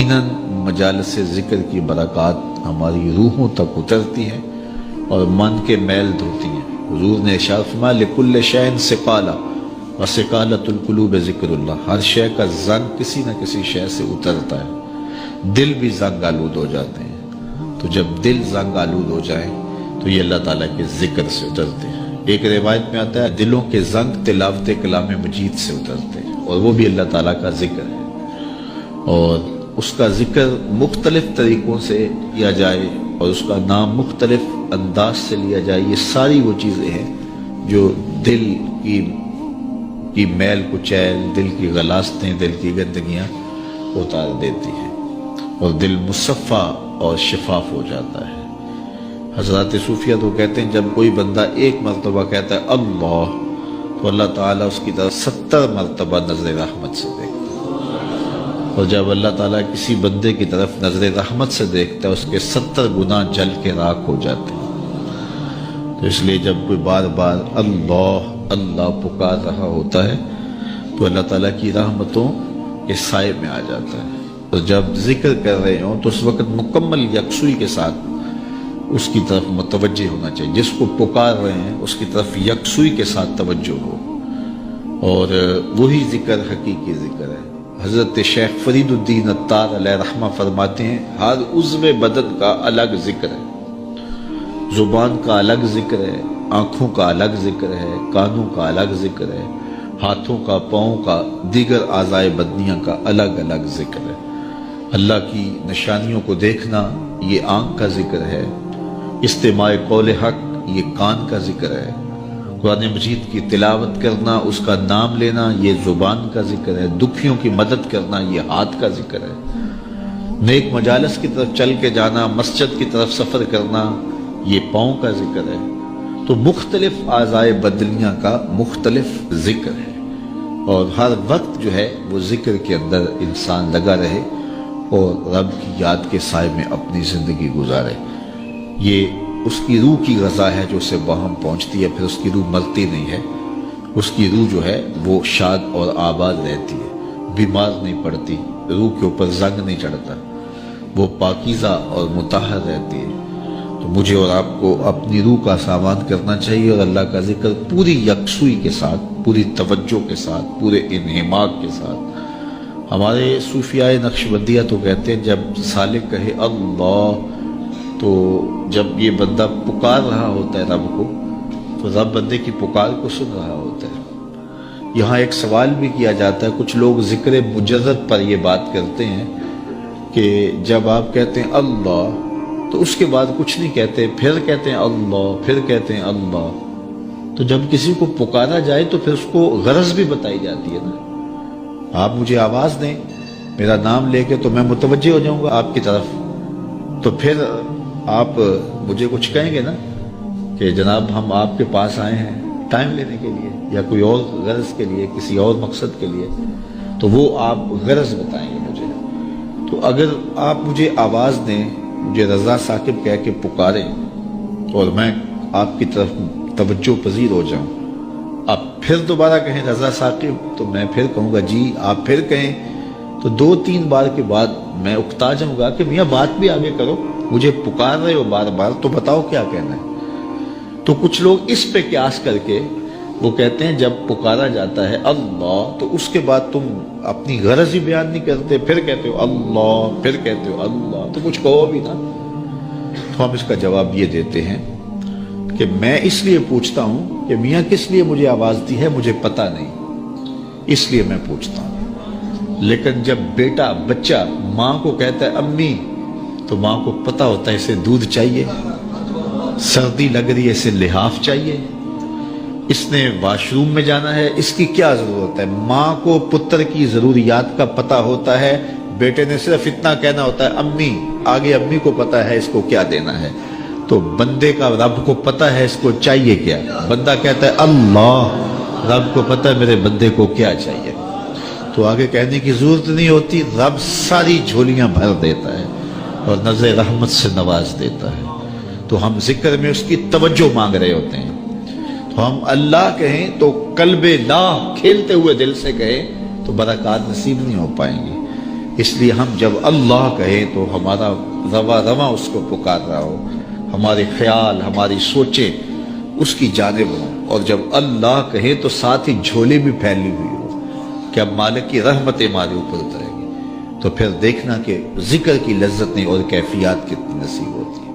یقیناً مجالس ذکر کی برکات ہماری روحوں تک اترتی ہیں اور من کے میل دھوتی ہیں۔ حضور نے ارشاد فرمایا لکل شیء ثقالہ وثقالۃ القلوب ذکر اللہ، ہر شے کا زنگ کسی نہ کسی شے سے اترتا ہے، دل بھی زنگ آلود ہو جاتے ہیں۔ تو جب دل زنگ آلود ہو جائیں تو یہ اللہ تعالیٰ کے ذکر سے اترتے ہیں۔ ایک روایت میں آتا ہے دلوں کے زنگ تلاوت کلام مجید سے اترتے ہیں، اور وہ بھی اللہ تعالیٰ کا ذکر ہے، اور اس کا ذکر مختلف طریقوں سے کیا جائے اور اس کا نام مختلف انداز سے لیا جائے، یہ ساری وہ چیزیں ہیں جو دل کی میل کچیل، دل کی غلاستیں، دل کی گندگیاں اتار دیتی ہیں اور دل مصفہ اور شفاف ہو جاتا ہے۔ حضرات صوفیہ تو کہتے ہیں جب کوئی بندہ ایک مرتبہ کہتا ہے اللہ، تو اللہ تعالیٰ اس کی طرف 70 مرتبہ نظر رحمت سے دیکھتا ہے، اور جب اللہ تعالیٰ کسی بندے کی طرف نظر رحمت سے دیکھتا ہے اس کے 70 گناہ جل کے راکھ ہو جاتے ہیں۔ تو اس لیے جب کوئی بار بار اللہ اللہ پکار رہا ہوتا ہے تو اللہ تعالیٰ کی رحمتوں کے سائے میں آ جاتا ہے، اور جب ذکر کر رہے ہوں تو اس وقت مکمل یکسوئی کے ساتھ اس کی طرف متوجہ ہونا چاہیے، جس کو پکار رہے ہیں اس کی طرف یکسوئی کے ساتھ توجہ ہو، اور وہی ذکر حقیقی ذکر ہے۔ حضرت شیخ فرید الدین عطار علیہ رحمہ فرماتے ہیں ہر عضو بدن کا الگ ذکر ہے، زبان کا الگ ذکر ہے، آنکھوں کا الگ ذکر ہے، کانوں کا الگ ذکر ہے، ہاتھوں کا، پاؤں کا، دیگر اعضائے بدنیاں کا الگ الگ ذکر ہے۔ اللہ کی نشانیوں کو دیکھنا یہ آنکھ کا ذکر ہے، استماع قول حق یہ کان کا ذکر ہے، قرآن مجید کی تلاوت کرنا، اس کا نام لینا یہ زبان کا ذکر ہے، دکھیوں کی مدد کرنا یہ ہاتھ کا ذکر ہے، نیک مجالس کی طرف چل کے جانا، مسجد کی طرف سفر کرنا یہ پاؤں کا ذکر ہے۔ تو مختلف اعضائے بدنیاں کا مختلف ذکر ہے، اور ہر وقت جو ہے وہ ذکر کے اندر انسان لگا رہے اور رب کی یاد کے سائے میں اپنی زندگی گزارے۔ یہ اس کی روح کی غذا ہے جو اسے باہم پہنچتی ہے، پھر اس کی روح مرتی نہیں ہے، اس کی روح جو ہے وہ شاد اور آباد رہتی ہے، بیمار نہیں پڑتی، روح کے اوپر زنگ نہیں چڑھتا، وہ پاکیزہ اور مطہر رہتی ہے۔ تو مجھے اور آپ کو اپنی روح کا سامان کرنا چاہیے اور اللہ کا ذکر پوری یکسوئی کے ساتھ، پوری توجہ کے ساتھ، پورے انہماک کے ساتھ۔ ہمارے صوفیائے نقشبندیہ تو کہتے ہیں جب سالک کہے اللہ، تو جب یہ بندہ پکار رہا ہوتا ہے رب کو، تو رب بندے کی پکار کو سن رہا ہوتا ہے۔ یہاں ایک سوال بھی کیا جاتا ہے، کچھ لوگ ذکر مجرد پر یہ بات کرتے ہیں کہ جب آپ کہتے ہیں اللہ تو اس کے بعد کچھ نہیں کہتے، پھر کہتے ہیں اللہ، پھر کہتے ہیں اللہ۔ تو جب کسی کو پکارا جائے تو پھر اس کو غرض بھی بتائی جاتی ہے نا۔ آپ مجھے آواز دیں میرا نام لے کے تو میں متوجہ ہو جاؤں گا آپ کی طرف، تو پھر آپ مجھے کچھ کہیں گے نا کہ جناب ہم آپ کے پاس آئے ہیں ٹائم لینے کے لیے یا کوئی اور غرض کے لیے، کسی اور مقصد کے لیے، تو وہ آپ غرض بتائیں گے مجھے۔ تو اگر آپ مجھے آواز دیں، مجھے رضا ثاقب کہہ کے پکاریں اور میں آپ کی طرف توجہ پذیر ہو جاؤں، آپ پھر دوبارہ کہیں رضا ثاقب، تو میں پھر کہوں گا جی، آپ پھر کہیں تو 2-3 بار کے بعد میں اکتا جاؤں گا کہ میاں بات بھی آگے کرو، مجھے پکار رہے ہو بار بار تو بتاؤ کیا کہنا ہے۔ تو کچھ لوگ اس پہ قیاس کر کے وہ کہتے ہیں جب پکارا جاتا ہے اللہ تو اس کے بعد تم اپنی غرض ہی بیان نہیں کرتے، پھر کہتے ہو اللہ، پھر کہتے ہو اللہ، تو کچھ کہو بھی نا۔ تو ہم اس کا جواب یہ دیتے ہیں کہ میں اس لیے پوچھتا ہوں کہ میاں کس لیے مجھے آواز دی ہے مجھے پتہ نہیں، اس لیے میں پوچھتا ہوں۔ لیکن جب بیٹا، بچہ ماں کو کہتا ہے امی، تو ماں کو پتہ ہوتا ہے اسے دودھ چاہیے، سردی لگ رہی ہے اسے لحاف چاہیے، اس نے واش روم میں جانا ہے، اس کی کیا ضرورت ہے۔ ماں کو پتر کی ضروریات کا پتہ ہوتا ہے، بیٹے نے صرف اتنا کہنا ہوتا ہے امی، آگے امی کو پتہ ہے اس کو کیا دینا ہے۔ تو بندے کا رب کو پتہ ہے اس کو چاہیے کیا، بندہ کہتا ہے اللہ، رب کو پتہ ہے میرے بندے کو کیا چاہیے، تو آگے کہنے کی ضرورت نہیں ہوتی، رب ساری جھولیاں بھر دیتا ہے اور نظر رحمت سے نواز دیتا ہے۔ تو ہم ذکر میں اس کی توجہ مانگ رہے ہوتے ہیں، تو ہم اللہ کہیں تو قلب لا کھیلتے ہوئے دل سے کہیں تو برکات نصیب نہیں ہو پائیں گی۔ اس لیے ہم جب اللہ کہیں تو ہمارا رواں رواں اس کو پکار رہا ہو، ہمارے خیال ہماری سوچیں اس کی جانب ہوں، اور جب اللہ کہیں تو ساتھ ہی جھولی بھی پھیلی ہوئی ہو کہ اب مالک کی رحمت ہمارے اوپر اترے گی، تو پھر دیکھنا کہ ذکر کی لذتیں اور کیفیات کتنی نصیب ہوتی ہیں۔